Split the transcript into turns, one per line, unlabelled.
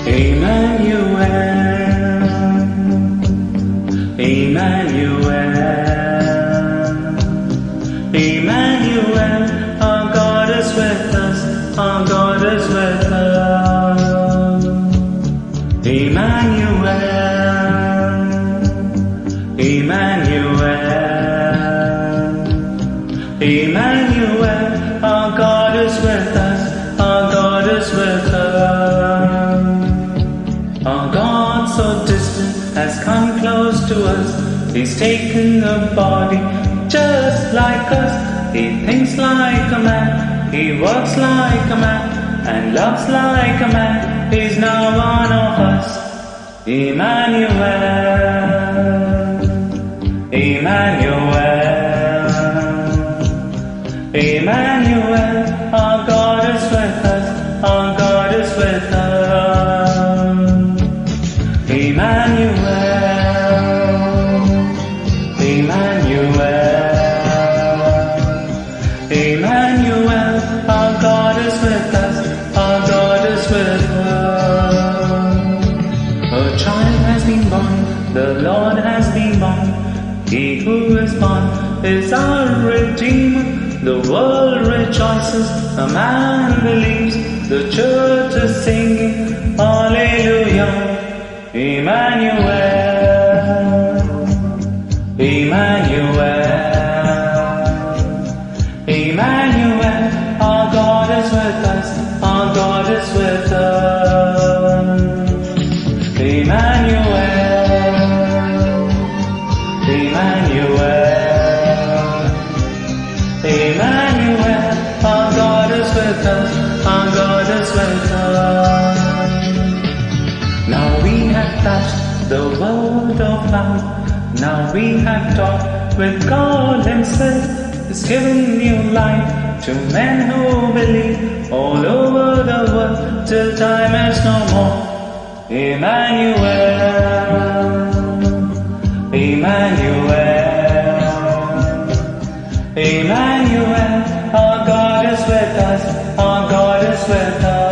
Emmanuel, Emmanuel, Emmanuel, our God is with us, our God is with us. Emmanuel, Emmanuel, Emmanuel, our God is with us, our God is with us. Our God so distant has come close to us. He's taken a body just like us. He thinks like a man, he works like a man, and loves like a man. He's now one of us. Emmanuel, Emmanuel, Emmanuel, our God is with us, our God is with us. Emmanuel, Emmanuel, Emmanuel, our God is with us, our God is with us. A child has been born, the Lord has been born. He who is born is our Redeemer. The world rejoices, a man believes, the church is singing, Hallelujah. Emmanuel, Emmanuel, Emmanuel, our God is with us, our God is with us. Emmanuel, Emmanuel, Emmanuel, our God is with us, our God is with us. Now we have touched the world of love. Now we have talked with God Himself. He's given new life to men who believe all over the world till time is no more. Emmanuel, Emmanuel, Emmanuel, our God is with us, our God is with us.